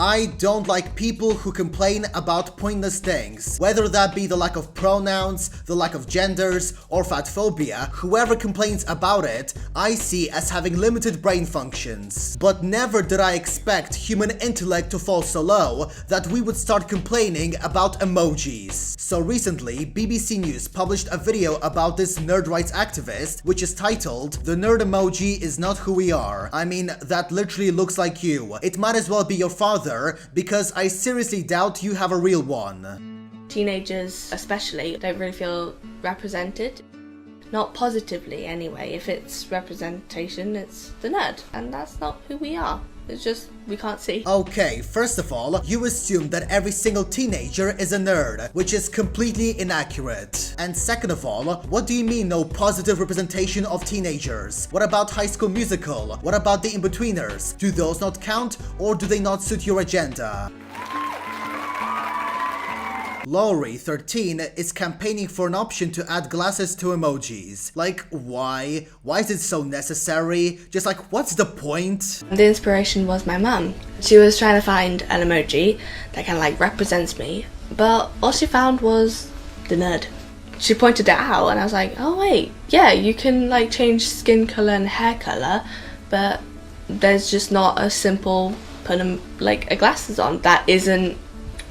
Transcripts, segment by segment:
I don't like people who complain about pointless things. Whether that be the lack of pronouns, the lack of genders, or fat phobia, whoever complains about it, I see as having limited brain functions. But never did I expect human intellect to fall so low that we would start complaining about emojis. So recently, BBC News published a video about this nerd rights activist, which is titled, "The nerd emoji is not who we are." I mean, that literally looks like you. It might as well be your father, because I seriously doubt you have a real one. Teenagers especially don't really feel represented. Not positively anyway. If it's representation, it's the nerd. And that's not who we are. It's just, we can't see. Okay, first of all, you assume that every single teenager is a nerd, which is completely inaccurate. And second of all, what do you mean no positive representation of teenagers? What about High School Musical? What about the in-betweeners? Do those not count, or do they not suit your agenda? Laurie, 13, is campaigning for an option to add glasses to emojis. Like, why? Why is it so necessary? Just like, what's the point? The inspiration was my mum. She was trying to find an emoji that kind of like represents me, but all she found was the nerd. She pointed it out and I was like, oh wait, yeah, you can like change skin color and hair color, but there's just not a simple put like a glasses on that isn't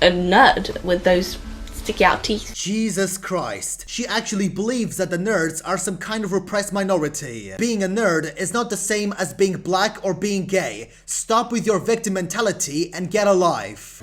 a nerd with those sticky out teeth. Jesus Christ. She actually believes that the nerds are some kind of repressed minority. Being a nerd is not the same as being black or being gay. Stop with your victim mentality and get a life.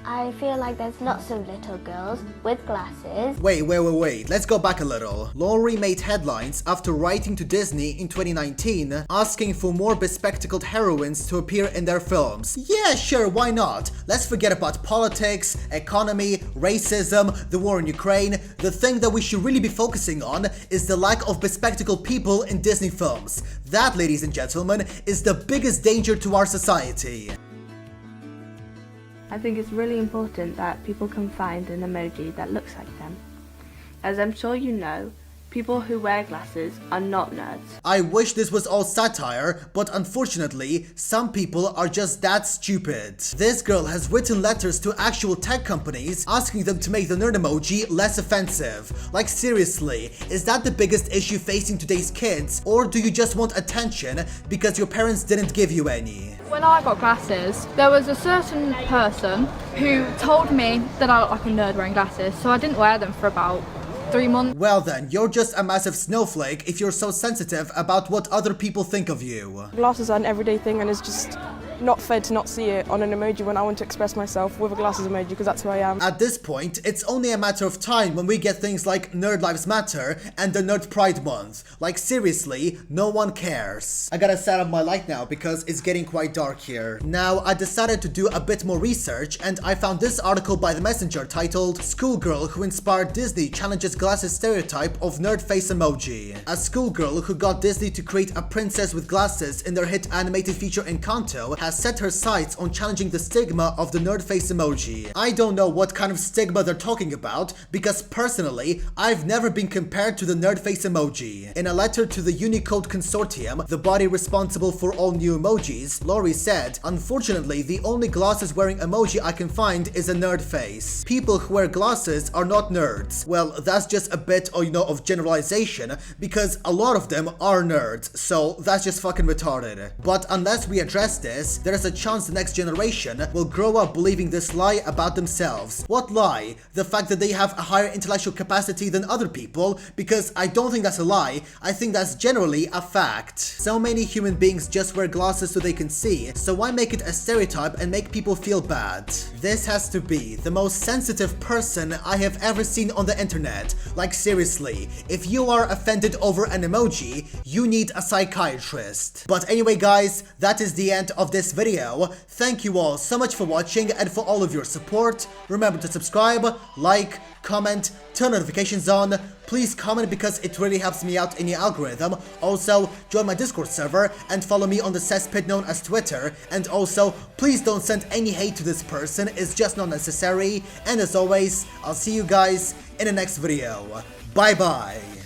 I feel like there's lots of little girls with glasses. Wait, let's go back a little. Laurie made headlines after writing to Disney in 2019 asking for more bespectacled heroines to appear in their films. Yeah, sure, why not? Let's forget about politics, economy, racism, the war in Ukraine. The thing that we should really be focusing on is the lack of bespectacled people in Disney films. That, ladies and gentlemen, is the biggest danger to our society. I think it's really important that people can find an emoji that looks like them. As I'm sure you know, people who wear glasses are not nerds. I wish this was all satire, but unfortunately, some people are just that stupid. This girl has written letters to actual tech companies asking them to make the nerd emoji less offensive. Like seriously, is that the biggest issue facing today's kids? Or do you just want attention because your parents didn't give you any? When I got glasses, there was a certain person who told me that I looked like a nerd wearing glasses, so I didn't wear them for about 3 months. Well then, you're just a massive snowflake if you're so sensitive about what other people think of you. Glasses are an everyday thing and it's just not fair to not see it on an emoji when I want to express myself with a glasses emoji because that's who I am. At this point, it's only a matter of time when we get things like Nerd Lives Matter and the Nerd Pride Month. Like seriously, no one cares. I gotta set up my light now because it's getting quite dark here. Now, I decided to do a bit more research and I found this article by The Messenger titled "Schoolgirl Who Inspired Disney Challenges Glasses Stereotype of Nerd Face Emoji." A schoolgirl who got Disney to create a princess with glasses in their hit animated feature Encanto has set her sights on challenging the stigma of the nerd face emoji. I don't know what kind of stigma they're talking about, because personally, I've never been compared to the nerd face emoji. In a letter to the Unicode Consortium, the body responsible for all new emojis, Laurie said, "Unfortunately, the only glasses wearing emoji I can find is a nerd face. People who wear glasses are not nerds." Well, that's just a bit, of generalization, because a lot of them are nerds, so that's just fucking retarded. But unless we address this, there is a chance the next generation will grow up believing this lie about themselves. What lie? The fact that they have a higher intellectual capacity than other people? Because I don't think that's a lie, I think that's generally a fact. So many human beings just wear glasses so they can see, so why make it a stereotype and make people feel bad? This has to be the most sensitive person I have ever seen on the internet. Like seriously, if you are offended over an emoji, you need a psychiatrist. But anyway guys, that is the end of this video. Thank you all so much for watching and for all of your support. Remember to subscribe, like, comment, turn notifications on. Please comment because it really helps me out in the algorithm. Also, join my Discord server and follow me on the cesspit known as Twitter. And also, please don't send any hate to this person, it's just not necessary. And as always, I'll see you guys in the next video. Bye bye!